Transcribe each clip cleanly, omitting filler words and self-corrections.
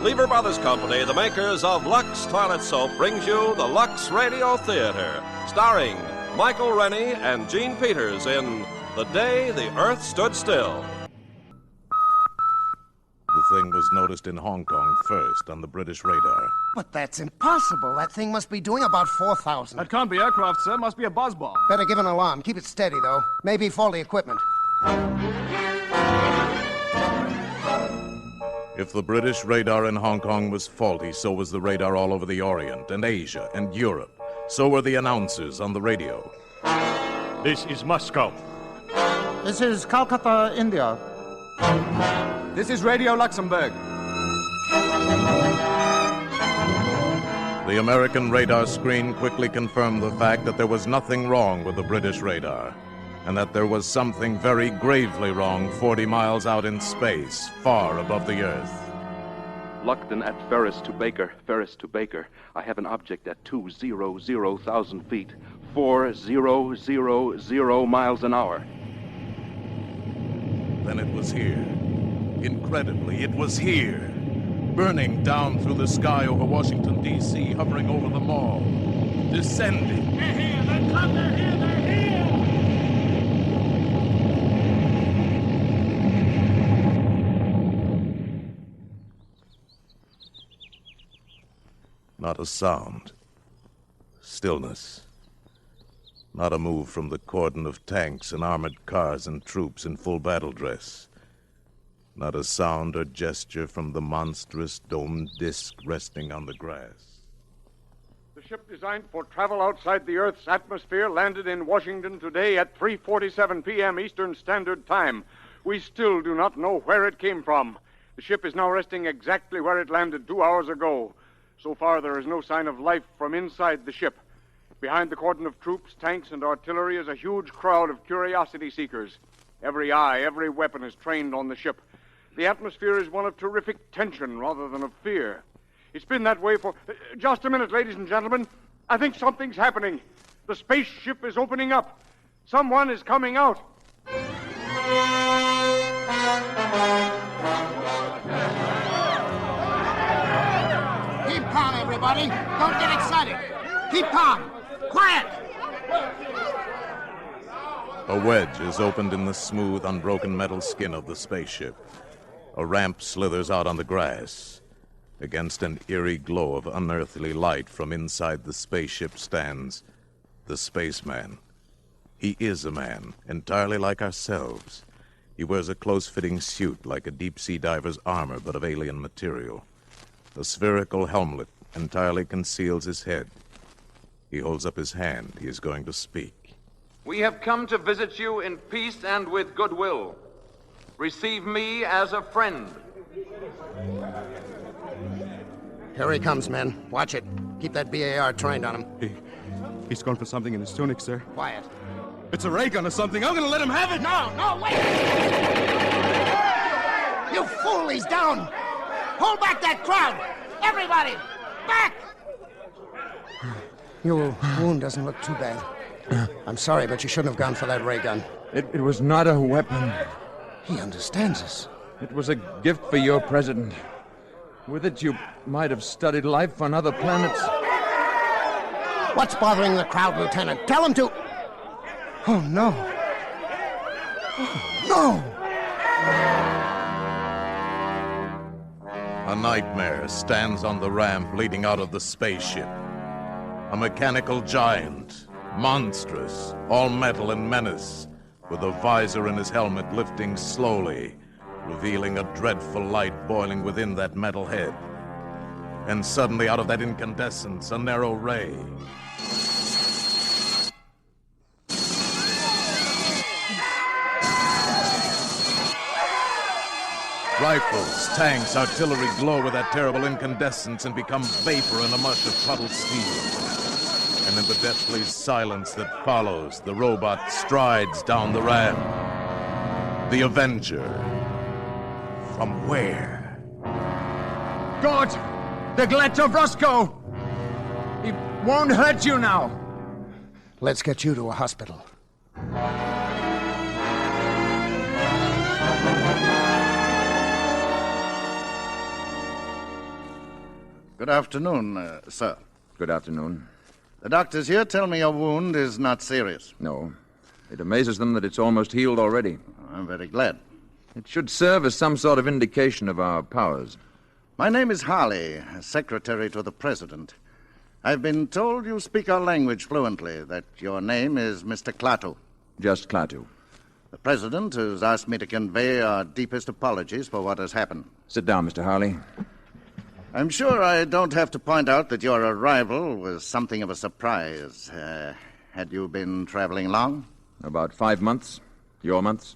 Lever Brothers Company, the makers of Lux Toilet Soap, brings you the Lux Radio Theater, starring Michael Rennie and Gene Peters in The Day the Earth Stood Still. The thing was noticed in Hong Kong first on the British radar. But that's impossible. That thing must be doing about 4,000. That can't be aircraft, sir. Must be a buzz bomb. Better give an alarm. Keep it steady, though. Maybe faulty equipment. If the British radar in Hong Kong was faulty, so was the radar all over the Orient and Asia and Europe. So were the announcers on the radio. This is Moscow. This is Calcutta, India. This is Radio Luxembourg. The American radar screen quickly confirmed the fact that there was nothing wrong with the British radar, and that there was something very gravely wrong 40 miles out in space, far above the Earth. Luckton at Ferris to Baker, Ferris to Baker. I have an object at 200,000 feet, 4000 miles an hour. Then it was here. Incredibly, it was here. Burning down through the sky over Washington, D.C., hovering over the mall. Descending. They're here! They're come! They're here! They're here! Not a sound. Stillness. Not a move from the cordon of tanks and armored cars and troops in full battle dress. Not a sound or gesture from the monstrous domed disk resting on the grass. The ship designed for travel outside the Earth's atmosphere landed in Washington today at 3:47 p.m. Eastern Standard Time. We still do not know where it came from. The ship is now resting exactly where it landed 2 hours ago. So far, there is no sign of life from inside the ship. Behind the cordon of troops, tanks, and artillery is a huge crowd of curiosity seekers. Every eye, every weapon is trained on the ship. The atmosphere is one of terrific tension rather than of fear. It's been that way for... Just a minute, ladies and gentlemen. I think something's happening. The spaceship is opening up. Someone is coming out. Keep calm, everybody. Don't get excited. Keep calm. Quiet! A wedge is opened in the smooth, unbroken metal skin of the spaceship. A ramp slithers out on the grass. Against an eerie glow of unearthly light from inside the spaceship stands the spaceman. He is a man, entirely like ourselves. He wears a close-fitting suit like a deep-sea diver's armor, but of alien material. A spherical helmet entirely conceals his head. He holds up his hand. He is going to speak. We have come to visit you in peace and with goodwill. Receive me as a friend. Here he comes, men. Watch it. Keep that BAR trained on him. He's gone for something in his tunic, sir. Quiet. It's a ray gun or something. I'm gonna let him have it! No, wait! You fool, he's down! Hold back that crowd! Everybody! Back! Your wound doesn't look too bad. I'm sorry, but you shouldn't have gone for that ray gun. It was not a weapon. He understands us. It was a gift for your president. With it, you might have studied life on other planets. What's bothering the crowd, Lieutenant? Tell him to... Oh, no. Oh, no! A nightmare stands on the ramp leading out of the spaceship. A mechanical giant, monstrous, all metal and menace, with a visor in his helmet lifting slowly, revealing a dreadful light boiling within that metal head. And suddenly, out of that incandescence, a narrow ray. Rifles, tanks, artillery glow with that terrible incandescence and become vapor in a mush of puddled steel. And in the deathly silence that follows, the robot strides down the ramp. The Avenger. From where? God! The Glet of Roscoe! He won't hurt you now. Let's get you to a hospital. Good afternoon, sir. Good afternoon. The doctors here tell me your wound is not serious. No. It amazes them that it's almost healed already. I'm very glad. It should serve as some sort of indication of our powers. My name is Harley, secretary to the president. I've been told you speak our language fluently, that your name is Mr. Klaatu. Just Klaatu. The president has asked me to convey our deepest apologies for what has happened. Sit down, Mr. Harley. I'm sure I don't have to point out that your arrival was something of a surprise. Had you been traveling long? About 5 months. Your months?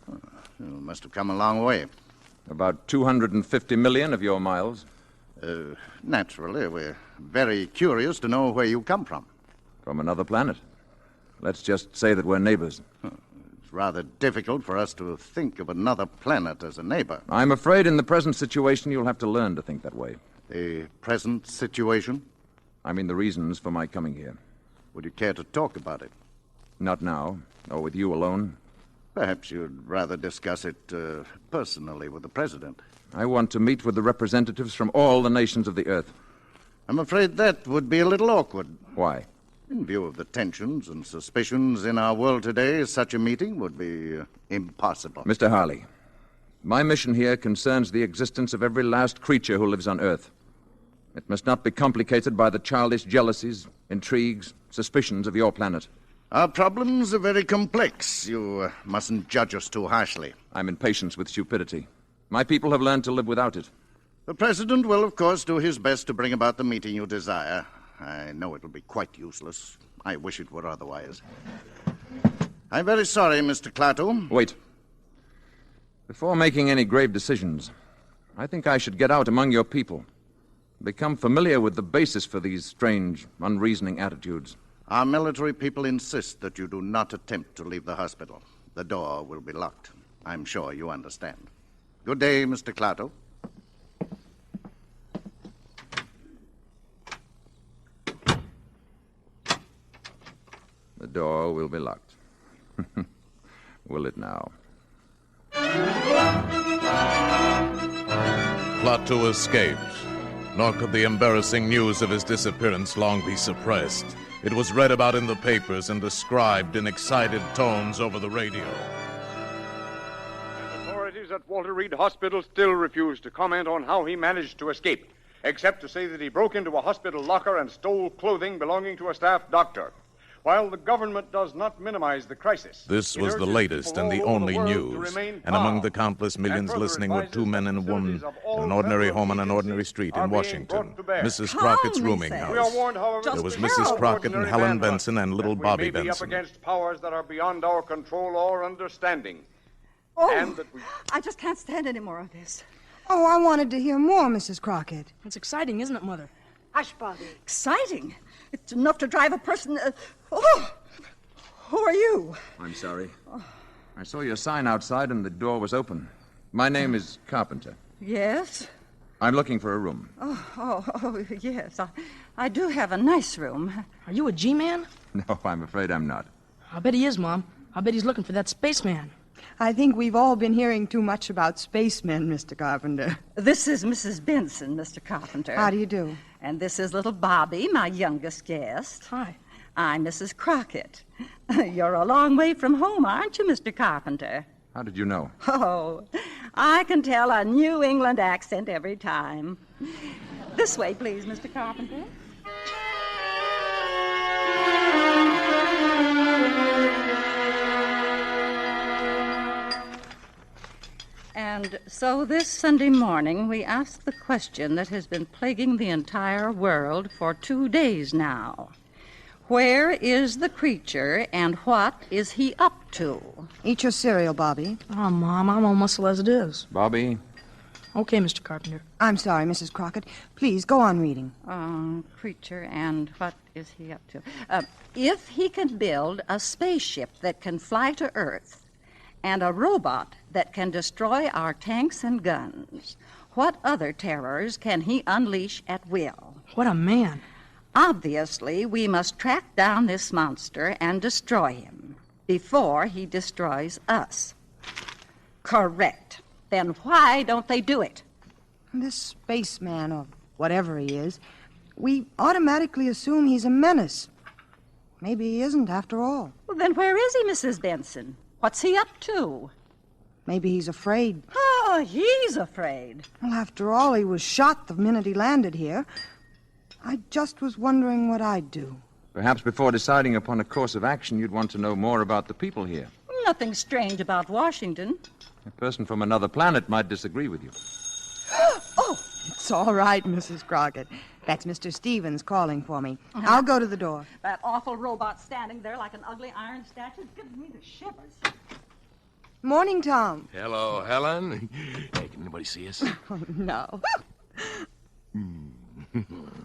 You must have come a long way. About 250 million of your miles. Naturally, we're very curious to know where you come from. From another planet. Let's just say that we're neighbors. It's rather difficult for us to think of another planet as a neighbor. I'm afraid in the present situation you'll have to learn to think that way. The present situation? I mean the reasons for my coming here. Would you care to talk about it? Not now, or with you alone. Perhaps you'd rather discuss it personally with the president. I want to meet with the representatives from all the nations of the Earth. I'm afraid that would be a little awkward. Why? In view of the tensions and suspicions in our world today, such a meeting would be impossible. Mr. Harley, my mission here concerns the existence of every last creature who lives on Earth. It must not be complicated by the childish jealousies, intrigues, suspicions of your planet. Our problems are very complex. You mustn't judge us too harshly. I'm impatient with stupidity. My people have learned to live without it. The president will, of course, do his best to bring about the meeting you desire. I know it'll be quite useless. I wish it were otherwise. I'm very sorry, Mr. Klaatu. Wait. Before making any grave decisions, I think I should get out among your people. Become familiar with the basis for these strange, unreasoning attitudes. Our military people insist that you do not attempt to leave the hospital. The door will be locked. I'm sure you understand. Good day, Mr. Klaatu. The door will be locked. Will it now? Klaatu escaped, nor could the embarrassing news of his disappearance long be suppressed. It was read about in the papers and described in excited tones over the radio. Authorities at Walter Reed Hospital still refuse to comment on how he managed to escape, except to say that he broke into a hospital locker and stole clothing belonging to a staff doctor. While the government does not minimize the crisis... This was the latest and the only news, and among the countless millions listening were two men and a woman in an ordinary home on an ordinary street in Washington, Mrs. Crockett's rooming house. There was Mrs. Crockett and Helen Benson and little Bobby Benson. We may be up against powers that are beyond our control or understanding. Oh, and that we... I just can't stand any more of this. Oh, I wanted to hear more, Mrs. Crockett. It's exciting, isn't it, Mother? Hush, Bobby. Exciting? It's enough to drive a person... Oh! Who are you? I'm sorry. I saw your sign outside and the door was open. My name is Carpenter. Yes? I'm looking for a room. Oh, yes. I do have a nice room. Are you a G-man? No, I'm afraid I'm not. I bet he is, Mom. I bet he's looking for that spaceman. I think we've all been hearing too much about spacemen, Mr. Carpenter. This is Mrs. Benson, Mr. Carpenter. How do you do? And this is little Bobby, my youngest guest. Hi. I'm Mrs. Crockett. You're a long way from home, aren't you, Mr. Carpenter? How did you know? Oh, I can tell a New England accent every time. This way, please, Mr. Carpenter. And so this Sunday morning, we ask the question that has been plaguing the entire world for 2 days now. Where is the creature, and what is he up to? Eat your cereal, Bobby. Oh, Mom, I'm all muscle as it is. Bobby? Okay, Mr. Carpenter. I'm sorry, Mrs. Crockett. Please, go on reading. Creature, and what is he up to? If he can build a spaceship that can fly to Earth, and a robot that can destroy our tanks and guns, what other terrors can he unleash at will? What a man. Obviously, we must track down this monster and destroy him before he destroys us. Correct. Then why don't they do it? This spaceman, or whatever he is, we automatically assume he's a menace. Maybe he isn't after all. Well, then where is he, Mrs. Benson? What's he up to? Maybe he's afraid. Oh, he's afraid. Well, after all, he was shot the minute he landed here. I just was wondering what I'd do. Perhaps before deciding upon a course of action, you'd want to know more about the people here. Nothing strange about Washington. A person from another planet might disagree with you. Oh, it's all right, Mrs. Crockett. That's Mr. Stevens calling for me. I'll go to the door. That awful robot standing there like an ugly iron statue gives me the shivers. Morning, Tom. Hello, Helen. Hey, can anybody see us? Oh, no.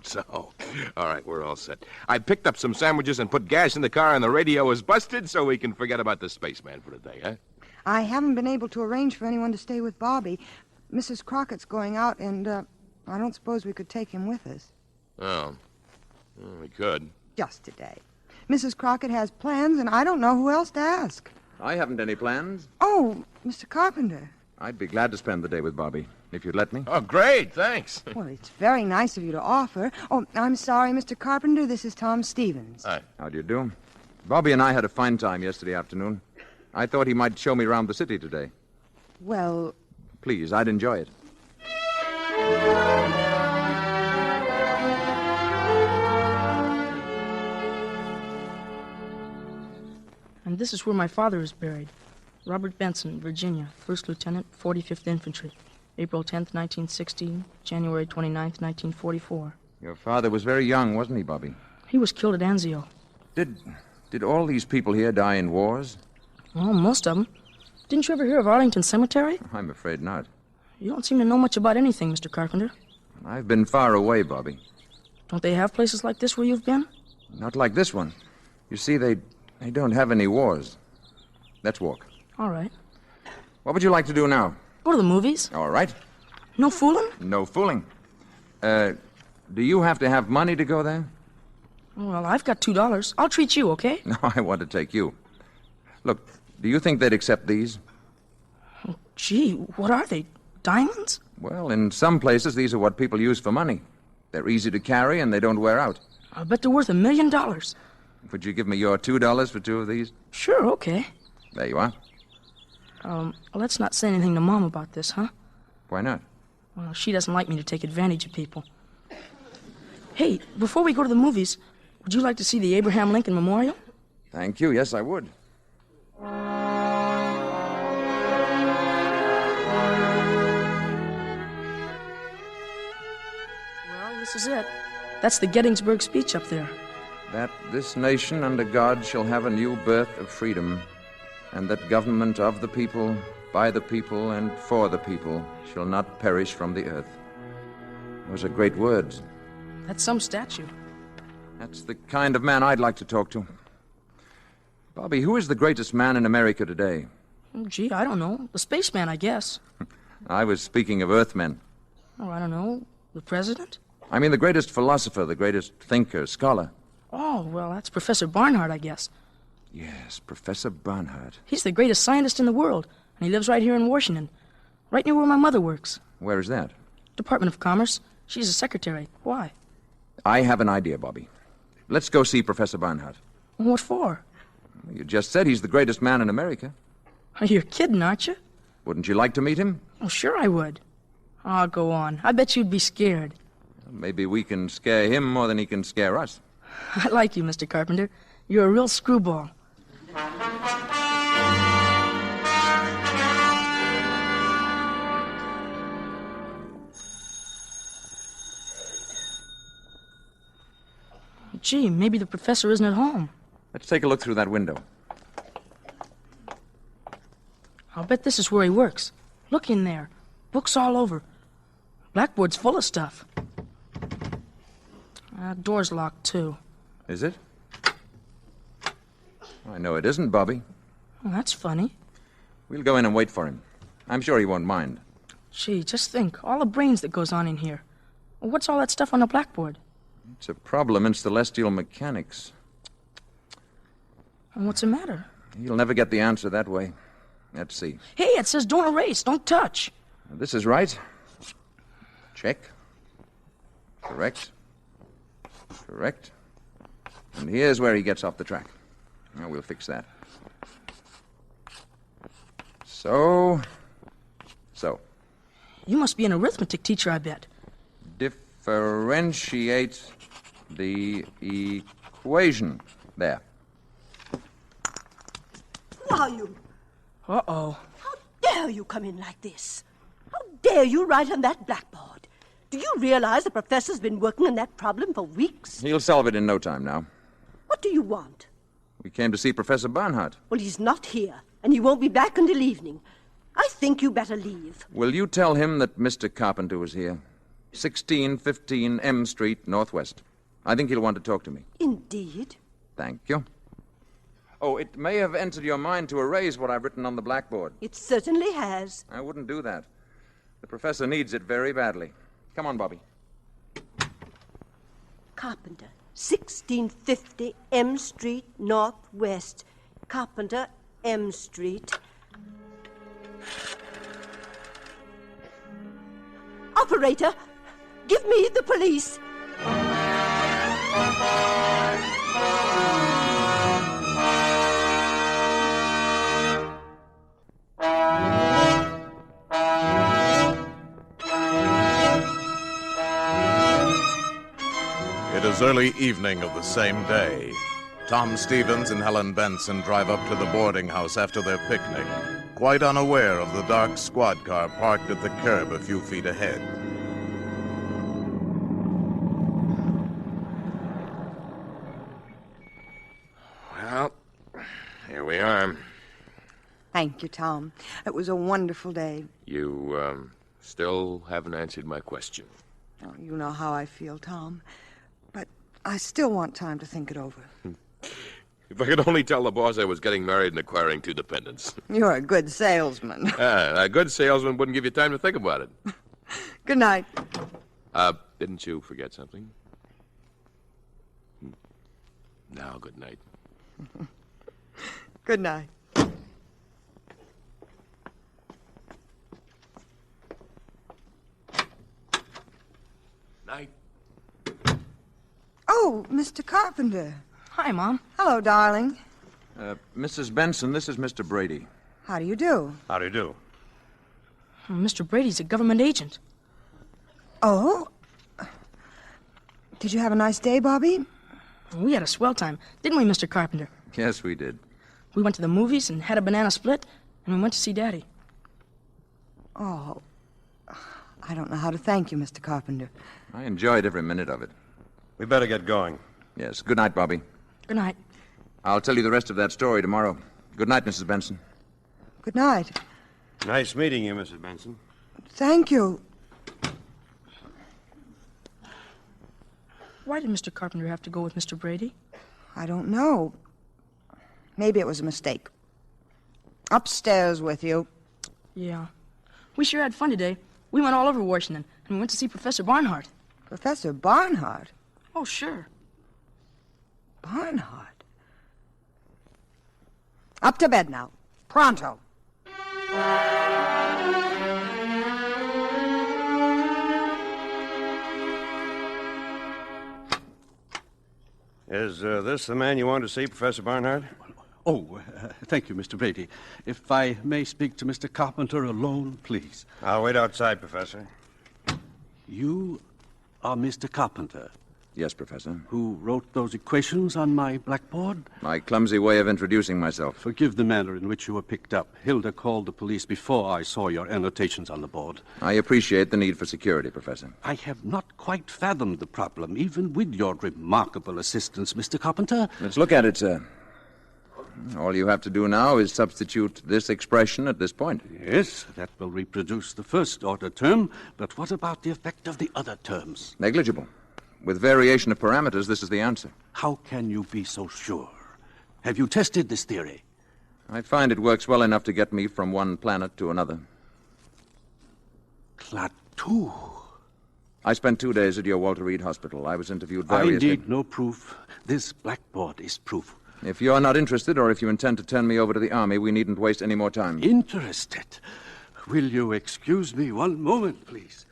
So, all right, we're all set. I picked up some sandwiches and put gas in the car, and the radio is busted, so we can forget about the spaceman for the day, huh? I haven't been able to arrange for anyone to stay with Bobby. Mrs. Crockett's going out, and I don't suppose we could take him with us. Oh. Well, we could. Just today. Mrs. Crockett has plans, and I don't know who else to ask. I haven't any plans. Oh, Mr. Carpenter. I'd be glad to spend the day with Bobby, if you'd let me. Oh, great, thanks. Well, it's very nice of you to offer. Oh, I'm sorry, Mr. Carpenter. This is Tom Stevens. Hi. How do you do? Bobby and I had a fine time yesterday afternoon. I thought he might show me around the city today. Well... Please, I'd enjoy it. And this is where my father is buried. Robert Benson, Virginia, 1st Lieutenant, 45th Infantry. April 10th, 1916, January 29th, 1944. Your father was very young, wasn't he, Bobby? He was killed at Anzio. Did all these people here die in wars? Well, most of them. Didn't you ever hear of Arlington Cemetery? I'm afraid not. You don't seem to know much about anything, Mr. Carpenter. I've been far away, Bobby. Don't they have places like this where you've been? Not like this one. You see, they don't have any wars. Let's walk. All right. What would you like to do now? Go to the movies. All right. No fooling? No fooling. Do you have to have money to go there? Well, I've got $2. I'll treat you, okay? No, I want to take you. Look, do you think they'd accept these? Oh, gee, what are they? Diamonds? Well, in some places, these are what people use for money. They're easy to carry, and they don't wear out. I bet they're worth $1 million. Would you give me your $2 for 2 of these? Sure, okay. There you are. Let's not say anything to Mom about this, huh? Why not? Well, she doesn't like me to take advantage of people. Hey, before we go to the movies, would you like to see the Abraham Lincoln Memorial? Thank you. Yes, I would. Well, this is it. That's the Gettysburg speech up there. That this nation under God shall have a new birth of freedom, and that government of the people, by the people, and for the people shall not perish from the earth. Those are great words. That's some statue. That's the kind of man I'd like to talk to. Bobby, who is the greatest man in America today? Oh, gee, I don't know. The spaceman, I guess. I was speaking of Earthmen. Oh, I don't know. The president? I mean the greatest philosopher, the greatest thinker, scholar. Oh, well, that's Professor Barnard, I guess. Yes, Professor Barnard. He's the greatest scientist in the world, and he lives right here in Washington, right near where my mother works. Where is that? Department of Commerce. She's a secretary. Why? I have an idea, Bobby. Let's go see Professor Barnard. What for? You just said he's the greatest man in America. You're kidding, aren't you? Wouldn't you like to meet him? Oh, sure I would. Oh, go on. I bet you'd be scared. Maybe we can scare him more than he can scare us. I like you, Mr. Carpenter. You're a real screwball. Gee, maybe the professor isn't at home. Let's take a look through that window. I'll bet this is where he works. Look in there. Books all over. Blackboard's full of stuff. That door's locked, too. Is it? I know it isn't, Bobby. Well, that's funny. We'll go in and wait for him. I'm sure he won't mind. Gee, just think. All the brains that goes on in here. What's all that stuff on the blackboard? It's a problem in celestial mechanics. What's the matter? You'll never get the answer that way. Let's see. Hey, it says don't erase, don't touch. This is right. Check. Correct. Correct. And here's where he gets off the track. Now, we'll fix that. So. You must be an arithmetic teacher, I bet. Differentiate the equation. There. Who are you? Uh-oh. How dare you come in like this? How dare you write on that blackboard? Do you realize the professor's been working on that problem for weeks? He'll solve it in no time now. What do you want? We came to see Professor Barnhart. Well, he's not here, and he won't be back until evening. I think you better leave. Will you tell him that Mr. Carpenter was here? 1615 M Street, Northwest. I think he'll want to talk to me. Indeed. Thank you. Oh, it may have entered your mind to erase what I've written on the blackboard. It certainly has. I wouldn't do that. The professor needs it very badly. Come on, Bobby. Carpenter, 1650 M Street, Northwest. Carpenter, M Street. Operator, give me the police. It is early evening of the same day. Tom Stevens and Helen Benson drive up to the boarding house after their picnic, quite unaware of the dark squad car parked at the curb a few feet ahead. Well, here we are. Thank you, Tom. It was a wonderful day. You, still haven't answered my question. Oh, you know how I feel, Tom. But I still want time to think it over. If I could only tell the boss I was getting married and acquiring 2 dependents. You're a good salesman. A good salesman wouldn't give you time to think about it. Good night. Didn't you forget something? Now, good night. Good night. Night. Oh, Mr. Carpenter. Hi, Mom. Hello, darling. Mrs. Benson, this is Mr. Brady. How do you do? How do you do? Mr. Brady's a government agent. Oh? Did you have a nice day, Bobby? We had a swell time, didn't we, Mr. Carpenter? Yes, we did. We went to the movies and had a banana split, and we went to see Daddy. Oh, I don't know how to thank you, Mr. Carpenter. I enjoyed every minute of it. We better get going. Yes, good night, Bobby. Good night. I'll tell you the rest of that story tomorrow. Good night, Mrs. Benson. Good night. Nice meeting you, Mrs. Benson. Thank you. Why did Mr. Carpenter have to go with Mr. Brady? I don't know. Maybe it was a mistake. Upstairs with you. Yeah. We sure had fun today. We went all over Washington, and we went to see Professor Barnhart. Professor Barnhart? Oh, sure. Barnhart? Up to bed now. Pronto. Is this the man you wanted to see, Professor Barnhart? Oh, thank you, Mr. Brady. If I may speak to Mr. Carpenter alone, please. I'll wait outside, Professor. You are Mr. Carpenter? Yes, Professor. Who wrote those equations on my blackboard? My clumsy way of introducing myself. Forgive the manner in which you were picked up. Hilda called the police before I saw your annotations on the board. I appreciate the need for security, Professor. I have not quite fathomed the problem, even with your remarkable assistance, Mr. Carpenter. Let's look at it, sir. All you have to do now is substitute this expression at this point. Yes, that will reproduce the first-order term, but what about the effect of the other terms? Negligible. With variation of parameters, this is the answer. How can you be so sure? Have you tested this theory? I find it works well enough to get me from one planet to another. Klaatu. I spent 2 days at your Walter Reed Hospital. I was interviewed I variously. need no proof. This blackboard is proof. If you're not interested, or if you intend to turn me over to the Army, we needn't waste any more time. Interested? Will you excuse me one moment, please?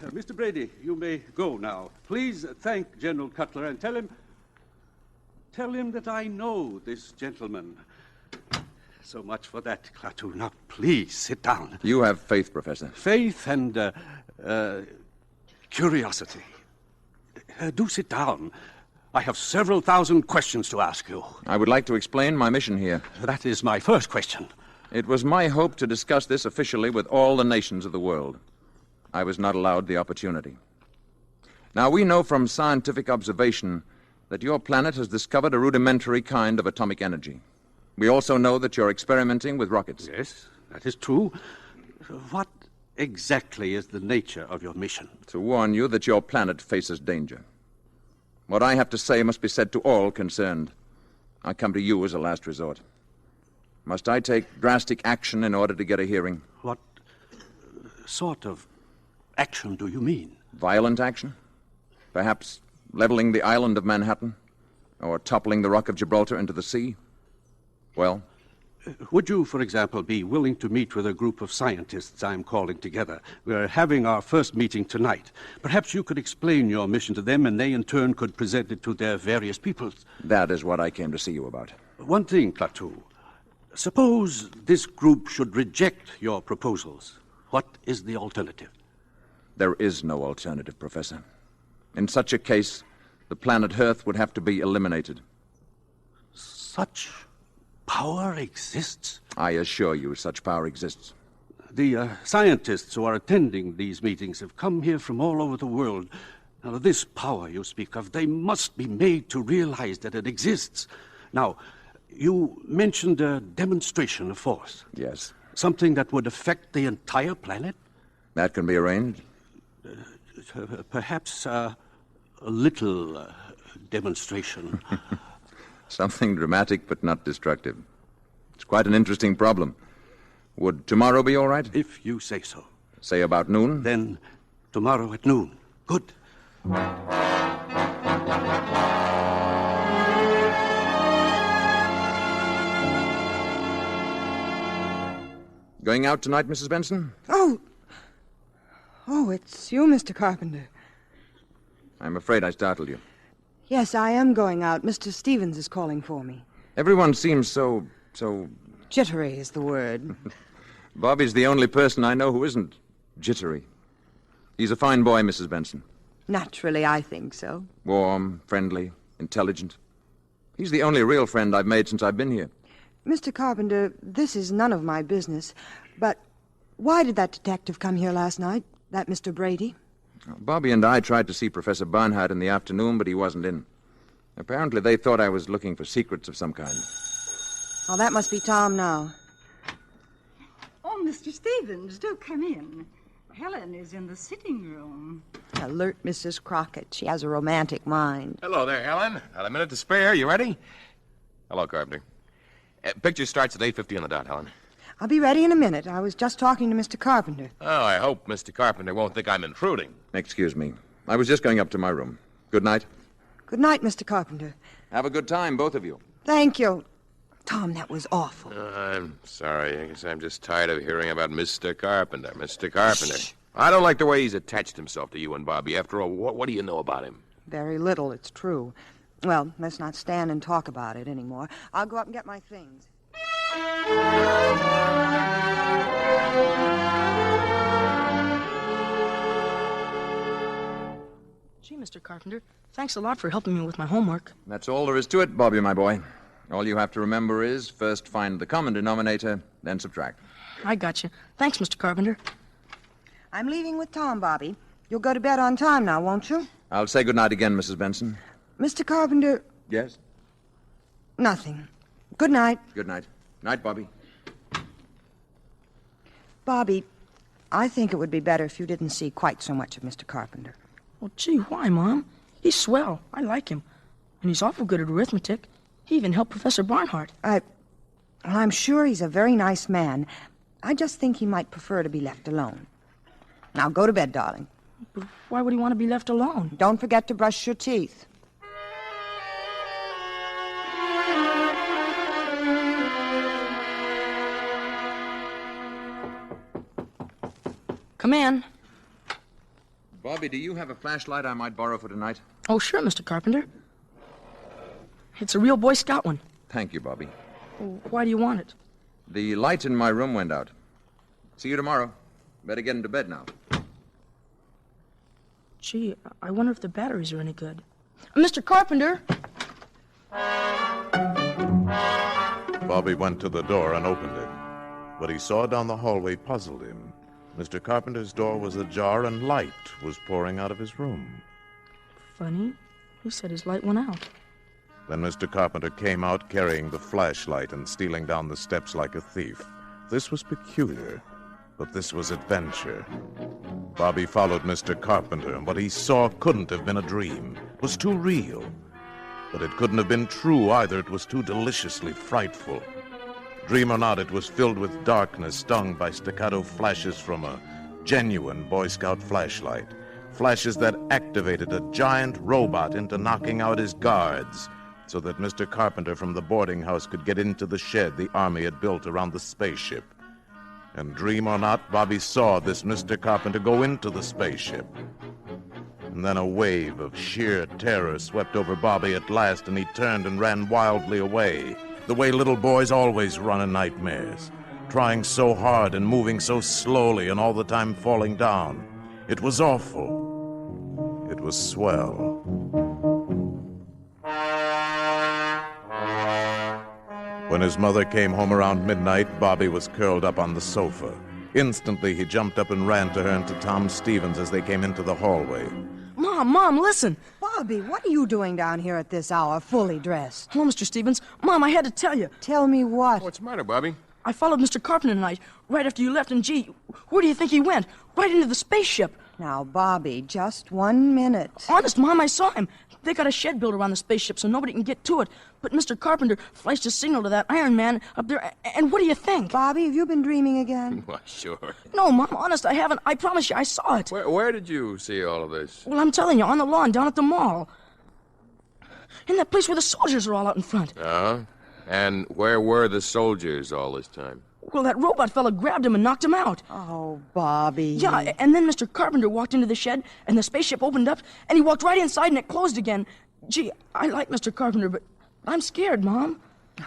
Mr. Brady, you may go now. Please thank General Cutler and tell him that I know this gentleman. So much for that, Klaatu. Now, please sit down. You have faith, Professor. Faith and curiosity. Do sit down. I have several thousand questions to ask you. I would like to explain my mission here. That is my first question. It was my hope to discuss this officially with all the nations of the world. I was not allowed the opportunity. Now, we know from scientific observation that your planet has discovered a rudimentary kind of atomic energy. We also know that you're experimenting with rockets. Yes, that is true. What exactly is the nature of your mission? To warn you that your planet faces danger. What I have to say must be said to all concerned. I come to you as a last resort. Must I take drastic action in order to get a hearing? What sort of action do you mean? Violent action? Perhaps leveling the island of Manhattan? Or toppling the Rock of Gibraltar into the sea? Well? Would you, for example, be willing to meet with a group of scientists I'm calling together? We're having our first meeting tonight. Perhaps you could explain your mission to them, and they in turn could present it to their various peoples. That is what I came to see you about. One thing, Klaatu. Suppose this group should reject your proposals. What is the alternative? There is no alternative, Professor. In such a case, the planet Earth would have to be eliminated. Such power exists? I assure you such power exists. The scientists who are attending these meetings have come here from all over the world. Now, this power you speak of, they must be made to realize that it exists. Now, you mentioned a demonstration of force. Yes. Something that would affect the entire planet? That can be arranged. Perhaps a little demonstration. Something dramatic but not destructive. It's quite an interesting problem. Would tomorrow be all right? If you say so. Say about noon? Then tomorrow at noon. Good. Going out tonight, Mrs. Benson? Oh, it's you, Mr. Carpenter. I'm afraid I startled you. Yes, I am going out. Mr. Stevens is calling for me. Everyone seems so... Jittery is the word. Bobby's the only person I know who isn't jittery. He's a fine boy, Mrs. Benson. Naturally, I think so. Warm, friendly, intelligent. He's the only real friend I've made since I've been here. Mr. Carpenter, this is none of my business, but why did that detective come here last night, that Mr. Brady? Bobby and I tried to see Professor Barnhart in the afternoon, but he wasn't in. Apparently they thought I was looking for secrets of some kind. Oh, that must be Tom now. Oh, Mr. Stevens, do come in. Helen is in the sitting room. Alert Mrs. Crockett. She has a romantic mind. Hello there, Helen. Got a minute to spare. You ready? Hello, Carpenter. Picture starts at 8:50 on the dot, Helen. I'll be ready in a minute. I was just talking to Mr. Carpenter. Oh, I hope Mr. Carpenter won't think I'm intruding. Excuse me. I was just going up to my room. Good night. Good night, Mr. Carpenter. Have a good time, both of you. Thank you. Tom, that was awful. I'm sorry. I guess I'm just tired of hearing about Mr. Carpenter. Mr. Carpenter. Shh. I don't like the way he's attached himself to you and Bobby. After all, what do you know about him? Very little, it's true. Well, let's not stand and talk about it anymore. I'll go up and get my things. Gee, Mr. Carpenter, thanks a lot for helping me with my homework. That's all there is to it, Bobby, my boy. All you have to remember is first find the common denominator, then subtract. I got you. Thanks, Mr. Carpenter. I'm leaving with Tom, Bobby. You'll go to bed on time now, won't you? I'll say good night again, Mrs. Benson. Mr. Carpenter... Yes? Nothing. Good night. Good night. Night, Bobby. Bobby, I think it would be better if you didn't see quite so much of Mr. Carpenter. Well, gee, why, Mom? He's swell. I like him. And he's awful good at arithmetic. He even helped Professor Barnhart. I'm sure he's a very nice man. I just think he might prefer to be left alone. Now, go to bed, darling. But why would he want to be left alone? Don't forget to brush your teeth. Come in. Bobby, do you have a flashlight I might borrow for tonight? Oh, sure, Mr. Carpenter. It's a real Boy Scout one. Thank you, Bobby. Why do you want it? The light in my room went out. See you tomorrow. Better get into bed now. Gee, I wonder if the batteries are any good. Mr. Carpenter! Bobby went to the door and opened it. What he saw down the hallway puzzled him. Mr. Carpenter's door was ajar and light was pouring out of his room. Funny. He said his light went out. Then Mr. Carpenter came out carrying the flashlight and stealing down the steps like a thief. This was peculiar, but this was adventure. Bobby followed Mr. Carpenter, and what he saw couldn't have been a dream. It was too real. But it couldn't have been true either. It was too deliciously frightful. Dream or not, it was filled with darkness, stung by staccato flashes from a genuine Boy Scout flashlight. Flashes that activated a giant robot into knocking out his guards, so that Mr. Carpenter from the boarding house could get into the shed the Army had built around the spaceship. And dream or not, Bobby saw this Mr. Carpenter go into the spaceship. And then a wave of sheer terror swept over Bobby at last, and he turned and ran wildly away, the way little boys always run in nightmares, trying so hard and moving so slowly and all the time falling down. It was awful. It was swell. When his mother came home around midnight, Bobby was curled up on the sofa. Instantly, he jumped up and ran to her and to Tom Stevens as they came into the hallway. Mom, listen. Bobby, what are you doing down here at this hour, fully dressed? Hello, Mr. Stevens. Mom, I had to tell you. Tell me what? What's the matter, Bobby? I followed Mr. Carpenter tonight, right after you left, and gee, where do you think he went? Right into the spaceship. Now, Bobby, just 1 minute. Honest, Mom, I saw him. They got a shed built around the spaceship so nobody can get to it. But Mr. Carpenter flashed a signal to that Iron Man up there, and what do you think? Bobby, have you been dreaming again? Why, sure. No, Mom, honest, I haven't. I promise you, I saw it. Where did you see all of this? Well, I'm telling you, on the lawn down at the mall. In that place where the soldiers are all out in front. And where were the soldiers all this time? Well, that robot fella grabbed him and knocked him out. Oh, Bobby. Yeah, and then Mr. Carpenter walked into the shed, and the spaceship opened up, and he walked right inside, and it closed again. Gee, I like Mr. Carpenter, but I'm scared, Mom. Oh,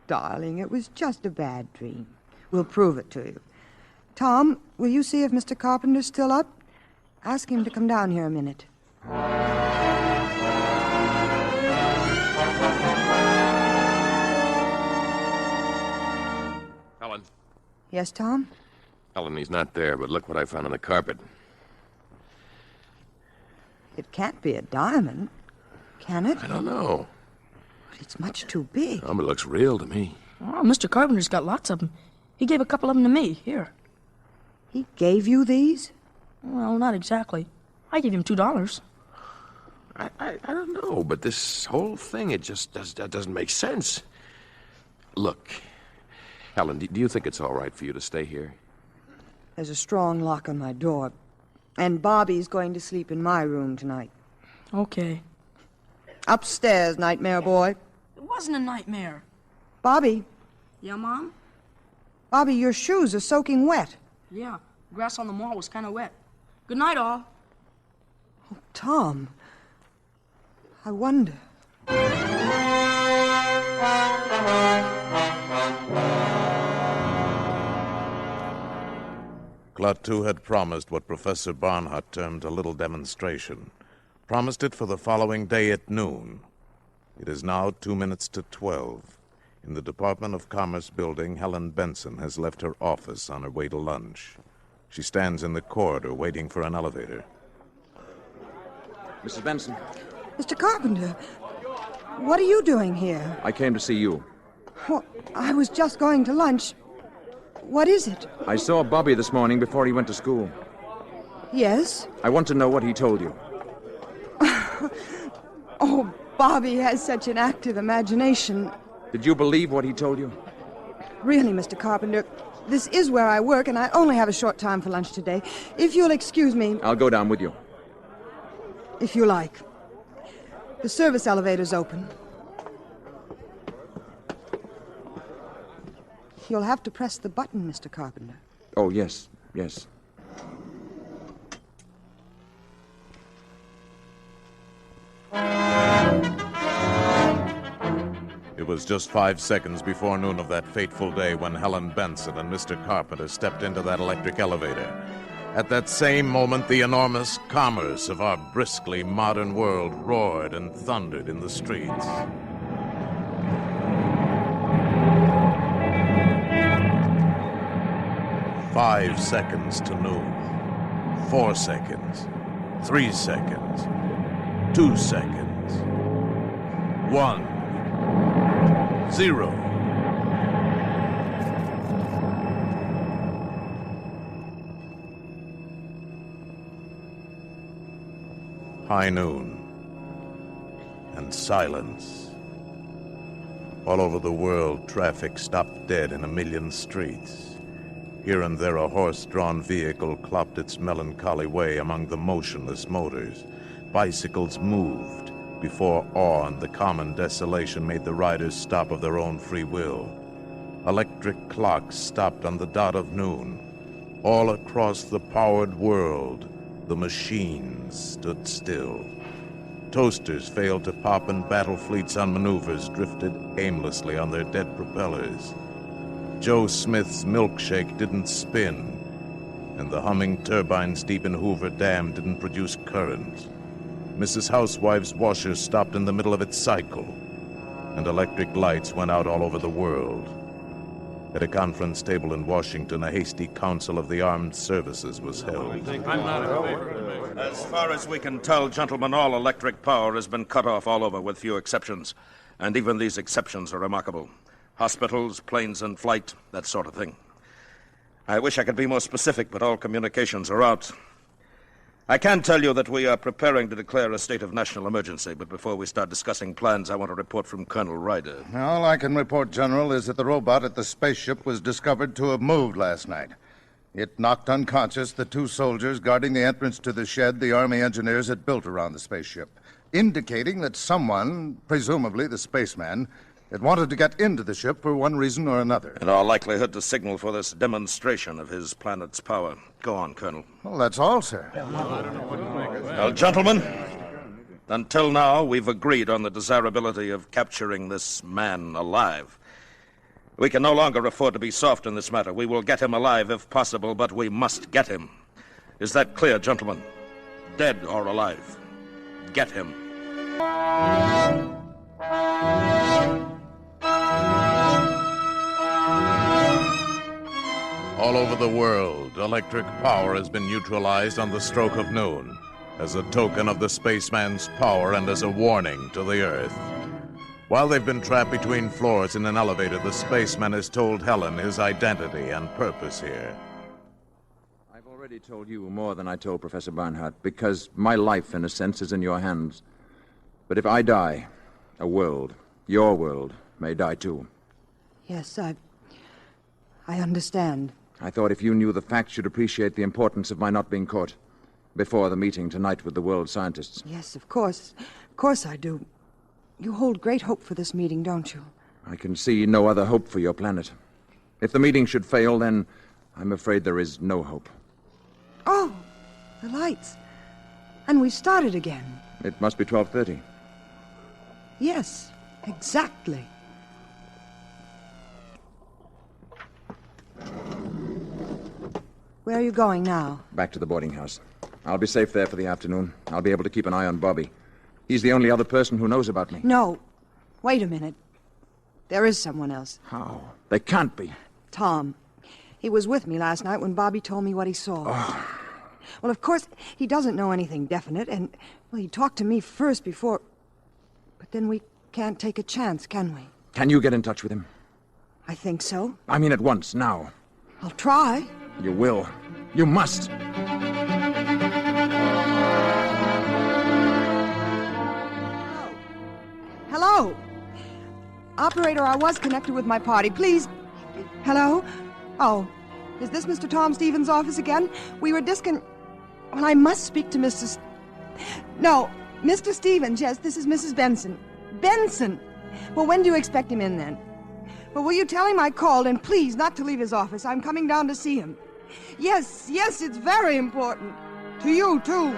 darling, it was just a bad dream. We'll prove it to you. Tom, will you see if Mr. Carpenter's still up? Ask him to come down here a minute. Helen. Yes, Tom? Helen, he's not there, but look what I found on the carpet. It can't be a diamond, can it? I don't know. But it's much too big. But it looks real to me. Oh, Mr. Carpenter's got lots of them. He gave a couple of them to me. Here. He gave you these? Well, not exactly. I gave him $2. I don't know, but this whole thing, it just doesn't make sense. Look, Helen, do you think it's all right for you to stay here? There's a strong lock on my door. And Bobby's going to sleep in my room tonight. Okay. Upstairs, nightmare boy. It wasn't a nightmare. Bobby. Yeah, Mom? Bobby, your shoes are soaking wet. Yeah, grass on the mall was kind of wet. Good night, all. Oh, Tom. I wonder. Klaatu had promised what Professor Barnhart termed a little demonstration. Promised it for the following day at noon. It is now 2 minutes to 12. In the Department of Commerce building, Helen Benson has left her office on her way to lunch. She stands in the corridor waiting for an elevator. Mrs. Benson. Mr. Carpenter, what are you doing here? I came to see you. Well, I was just going to lunch. What is it? I saw Bobby this morning before he went to school. Yes? I want to know what he told you. Oh, Bobby has such an active imagination. Did you believe what he told you? Really, Mr. Carpenter, this is where I work, and I only have a short time for lunch today. If you'll excuse me... I'll go down with you. If you like. The service elevator's open. You'll have to press the button, Mr. Carpenter. Oh, yes, yes. It was just 5 seconds before noon of that fateful day when Helen Benson and Mr. Carpenter stepped into that electric elevator. At that same moment, the enormous commerce of our briskly modern world roared and thundered in the streets. "5 seconds to noon. 4 seconds. 3 seconds. 2 seconds. 1. 0. High noon. And silence. All over the world, traffic stopped dead in a million streets. Here and there a horse-drawn vehicle clopped its melancholy way among the motionless motors. Bicycles moved before awe and the common desolation made the riders stop of their own free will. Electric clocks stopped on the dot of noon. All across the powered world, the machines stood still. Toasters failed to pop and battle fleets on maneuvers drifted aimlessly on their dead propellers. Joe Smith's milkshake didn't spin, and the humming turbines deep in Hoover Dam didn't produce current. Mrs. Housewife's washer stopped in the middle of its cycle, and electric lights went out all over the world. At a conference table in Washington, a hasty council of the armed services was held. As far as we can tell, gentlemen, all electric power has been cut off all over, with few exceptions. And even these exceptions are remarkable. Hospitals, planes in flight, that sort of thing. I wish I could be more specific, but all communications are out. I can tell you that we are preparing to declare a state of national emergency, but before we start discussing plans, I want a report from Colonel Ryder. All I can report, General, is that the robot at the spaceship was discovered to have moved last night. It knocked unconscious the 2 soldiers guarding the entrance to the shed the Army engineers had built around the spaceship, indicating that someone, presumably the spaceman, had wanted to get into the ship for one reason or another. In all likelihood to signal for this demonstration of his planet's power. Go on, Colonel. Well, that's all, sir. Well, gentlemen, until now, we've agreed on the desirability of capturing this man alive. We can no longer afford to be soft in this matter. We will get him alive if possible, but we must get him. Is that clear, gentlemen? Dead or alive? Get him. All over the world, electric power has been neutralized on the stroke of noon, as a token of the spaceman's power and as a warning to the Earth. While they've been trapped between floors in an elevator, the spaceman has told Helen his identity and purpose here. I've already told you more than I told Professor Barnhart, because my life, in a sense, is in your hands. But if I die, a world, your world, may die too. Yes, I understand. I thought if you knew the facts, you'd appreciate the importance of my not being caught before the meeting tonight with the world scientists. Yes, of course. Of course I do. You hold great hope for this meeting, don't you? I can see no other hope for your planet. If the meeting should fail, then I'm afraid there is no hope. Oh, the lights. And we started again. It must be 12:30. Yes, exactly. Where are you going now? Back to the boarding house. I'll be safe there for the afternoon. I'll be able to keep an eye on Bobby. He's the only other person who knows about me. No. Wait a minute. There is someone else. How? They can't be. Tom. He was with me last night when Bobby told me what he saw. Oh. Well, of course, he doesn't know anything definite, and, well, he talked to me first before... But then we can't take a chance, can we? Can you get in touch with him? I think so. I mean at once, now. I'll try. You will. You must. Hello? Operator, I was connected with my party. Please. Hello? Oh, is this Mr. Tom Stevens' office again? We were Well, I must speak to Mr. No, Mr. Stevens. Yes, this is Mrs. Benson. Benson! Well, when do you expect him in, then? Well, will you tell him I called, and please not to leave his office. I'm coming down to see him. Yes, it's very important. To you, too.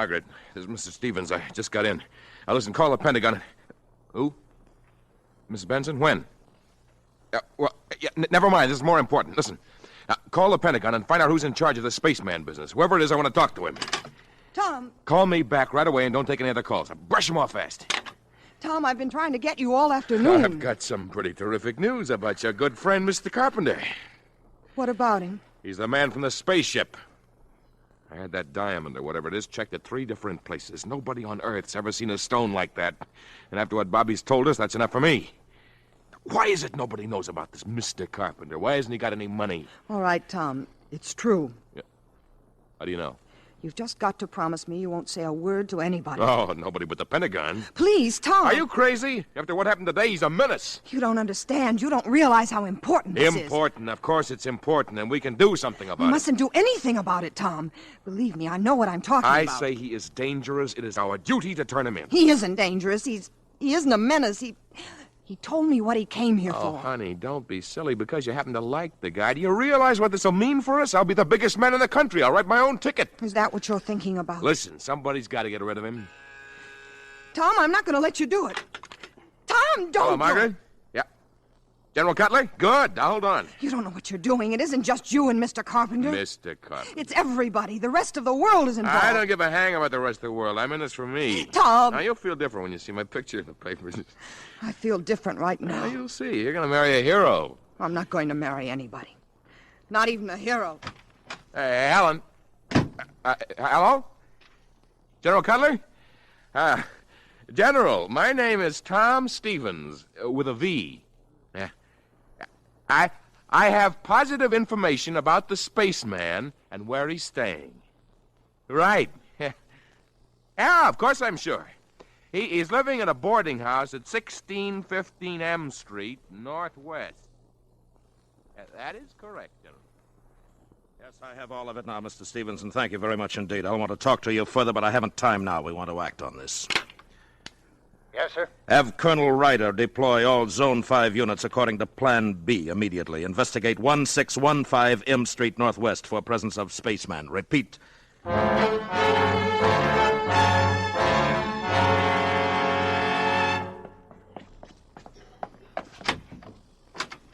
Margaret, this is Mr. Stevens. I just got in. Now, listen, call the Pentagon. Who? Mrs. Benson? When? Never mind. This is more important. Listen, call the Pentagon and find out who's in charge of the spaceman business. Whoever it is, I want to talk to him. Tom. Call me back right away and don't take any other calls. Brush them off fast. Tom, I've been trying to get you all afternoon. I've got some pretty terrific news about your good friend, Mr. Carpenter. What about him? He's the man from the spaceship. I had that diamond or whatever it is checked at 3 different places. Nobody on Earth's ever seen a stone like that. And after what Bobby's told us, that's enough for me. Why is it nobody knows about this Mr. Carpenter? Why hasn't he got any money? All right, Tom. It's true. Yeah. How do you know? You've just got to promise me you won't say a word to anybody. Oh, nobody but the Pentagon. Please, Tom. Are you crazy? After what happened today, he's a menace. You don't understand. You don't realize how important this is. Important. Of course it's important, and we can do something about it. You mustn't do anything about it, Tom. Believe me, I know what I'm talking about. I say he is dangerous. It is our duty to turn him in. He isn't dangerous. He isn't a menace. He told me what he came here for. Oh, honey, don't be silly because you happen to like the guy. Do you realize what this will mean for us? I'll be the biggest man in the country. I'll write my own ticket. Is that what you're thinking about? Listen, somebody's got to get rid of him. Tom, I'm not going to let you do it. Tom, don't. Hello, Margaret? Yeah. General Cutler? Good. Now, hold on. You don't know what you're doing. It isn't just you and Mr. Carpenter. Mr. Carpenter. It's everybody. The rest of the world is involved. I don't give a hang about the rest of the world. I'm in this for me. Tom. Now, you'll feel different when you see my picture in the papers. I feel different right now. Now, you'll see. You're going to marry a hero. I'm not going to marry anybody. Not even a hero. Hey, Helen. Hello? General Cutler? General, my name is Tom Stevens, with a V. I have positive information about the spaceman and where he's staying. Right. Yeah, of course I'm sure. He's living in a boarding house at 1615 M Street, Northwest. That is correct, General. Yes, I have all of it now, Mr. Stevens, and thank you very much indeed. I want to talk to you further, but I haven't time now. We want to act on this. Yes, sir? Have Colonel Ryder deploy all Zone 5 units according to Plan B immediately. Investigate 1615 M Street Northwest for presence of spaceman. Repeat.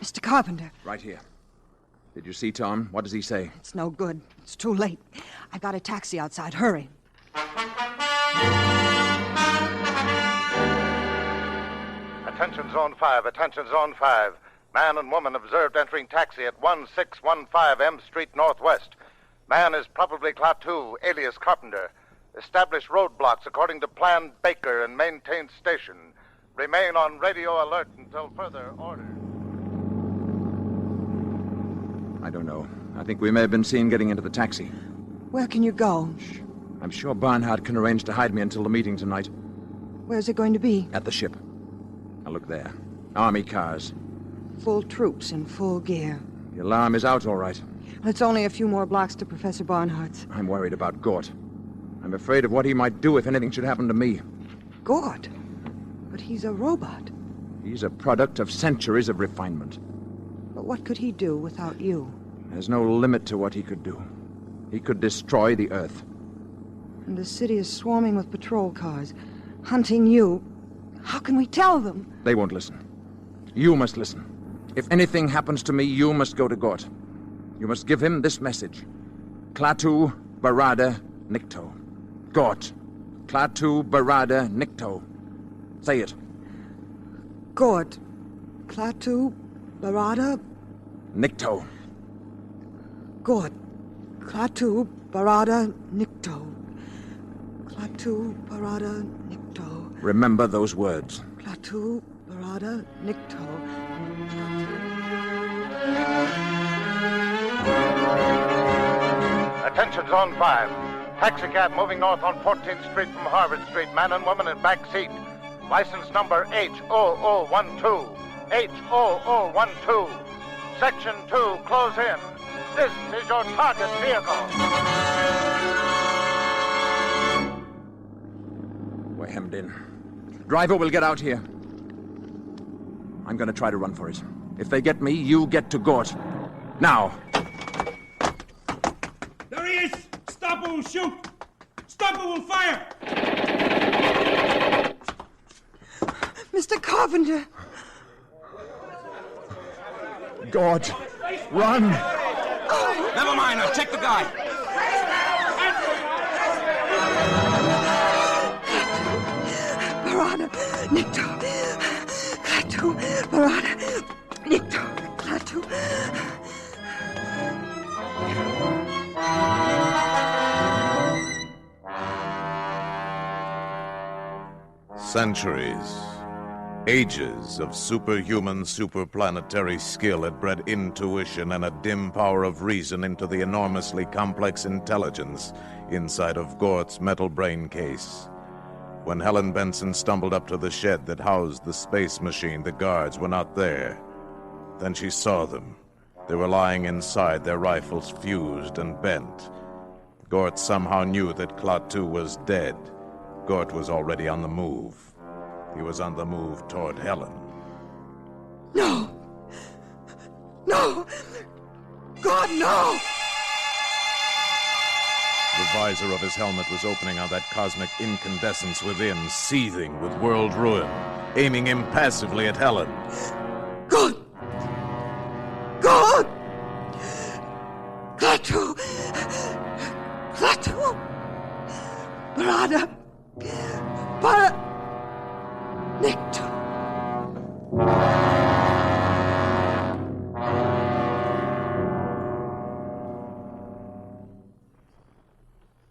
Mr. Carpenter. Right here. Did you see Tom? What does he say? It's no good. It's too late. I got a taxi outside. Hurry. Attention Zone 5, attention Zone 5. Man and woman observed entering taxi at 1615 M Street Northwest. Man is probably Klaatu, alias Carpenter. Establish roadblocks according to Plan Baker and maintain station. Remain on radio alert until further order. I don't know. I think we may have been seen getting into the taxi. Where can you go? Shh. I'm sure Barnhart can arrange to hide me until the meeting tonight. Where's it going to be? At the ship. Now look there. Army cars. Full troops in full gear. The alarm is out, all right. It's only a few more blocks to Professor Barnhart's. I'm worried about Gort. I'm afraid of what he might do if anything should happen to me. Gort? But he's a robot. He's a product of centuries of refinement. But what could he do without you? There's no limit to what he could do. He could destroy the Earth. And the city is swarming with patrol cars, hunting you. How can we tell them? They won't listen. You must listen. If anything happens to me, you must go to Gort. You must give him this message. Klaatu, Barada, Nikto. Gort. Klaatu, Barada, Nikto. Say it. Gort. Klaatu, Barada... Nikto. Gort. Klaatu, Barada, Nikto. Klaatu, Barada, Nikto. Remember those words. Klaatu, Barada, Nikto. Attention Zone 5. Taxicab moving north on 14th Street from Harvard Street. Man and woman in back seat. License number H0012. H0012. Section 2, close in. This is your target vehicle. We're hemmed in. Driver will get out here. I'm going to try to run for it. If they get me, you get to Gort. Now. There he is! Stop or shoot! Stop it, we'll fire! Mr. Carpenter! God, run! Never mind, I'll check the guy. Parada, Nikto, Klaatu, Parada, Nikto, Klaatu. Centuries, ages of superhuman, superplanetary skill had bred intuition and a dim power of reason into the enormously complex intelligence inside of Gort's metal brain case. When Helen Benson stumbled up to the shed that housed the space machine, the guards were not there. Then she saw them. They were lying inside, their rifles fused and bent. Gort somehow knew that Klaatu was dead. Gort was already on the move. He was on the move toward Helen. No! No! God, no! The visor of his helmet was opening on that cosmic incandescence within, seething with world ruin, aiming impassively at Helen. God! God! Klaatu! Klaatu! Parada! Nikto!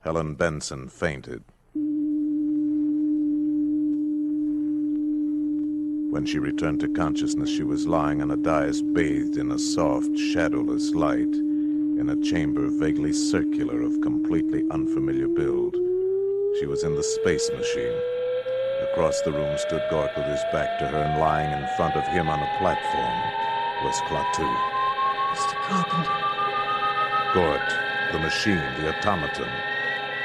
Helen Benson fainted. When she returned to consciousness, she was lying on a dais bathed in a soft, shadowless light, in a chamber vaguely circular of completely unfamiliar build. She was in the space machine. Across the room stood Gort with his back to her, and lying in front of him on a platform was Klaatu. Mr. Carpenter. Gort, the machine, the automaton,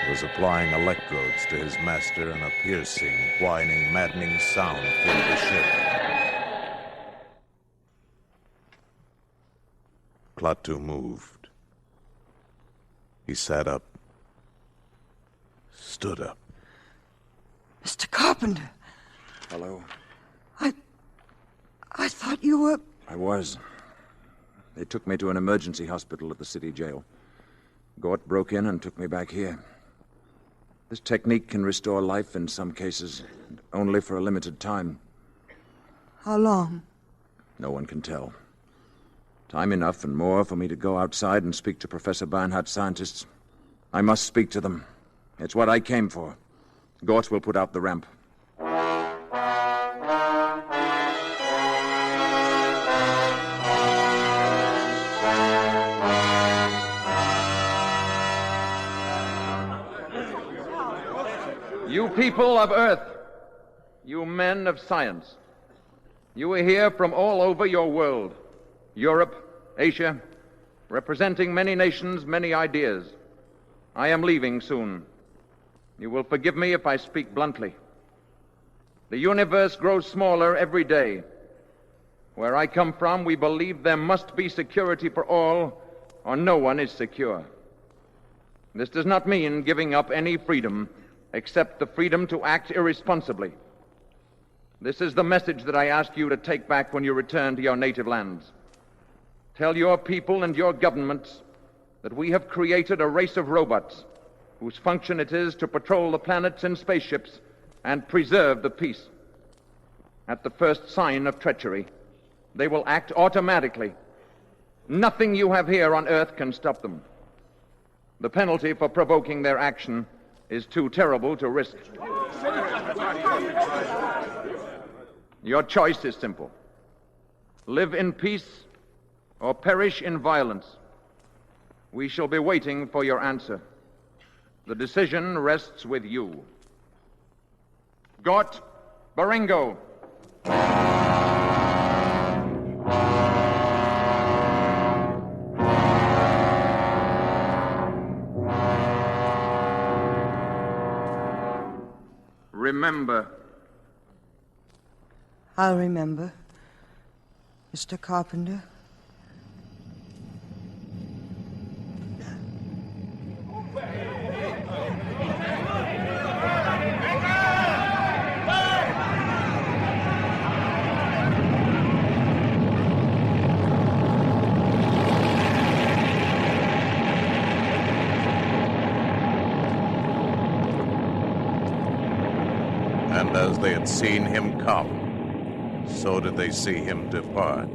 was applying electrodes to his master, and a piercing, whining, maddening sound filled the ship. Klaatu moved. He sat up. Stood up. Mr. Carpenter. Hello. I thought you were... I was. They took me to an emergency hospital at the city jail. Gort broke in and took me back here. This technique can restore life in some cases, only for a limited time. How long? No one can tell. Time enough and more for me to go outside and speak to Professor Barnhart's scientists. I must speak to them. It's what I came for. Gort will put out the ramp. You people of Earth, you men of science, you are here from all over your world, Europe, Asia, representing many nations, many ideas. I am leaving soon. You will forgive me if I speak bluntly. The universe grows smaller every day. Where I come from, we believe there must be security for all, or no one is secure. This does not mean giving up any freedom, except the freedom to act irresponsibly. This is the message that I ask you to take back when you return to your native lands. Tell your people and your governments that we have created a race of robots whose function it is to patrol the planets in spaceships and preserve the peace. At the first sign of treachery, they will act automatically. Nothing you have here on Earth can stop them. The penalty for provoking their action is too terrible to risk. Your choice is simple. Live in peace or perish in violence. We shall be waiting for your answer. The decision rests with you. Gort Baringo. Remember. I'll remember, Mr. Carpenter. And as they had seen him come, so did they see him depart.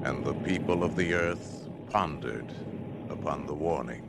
And the people of the earth pondered upon the warning.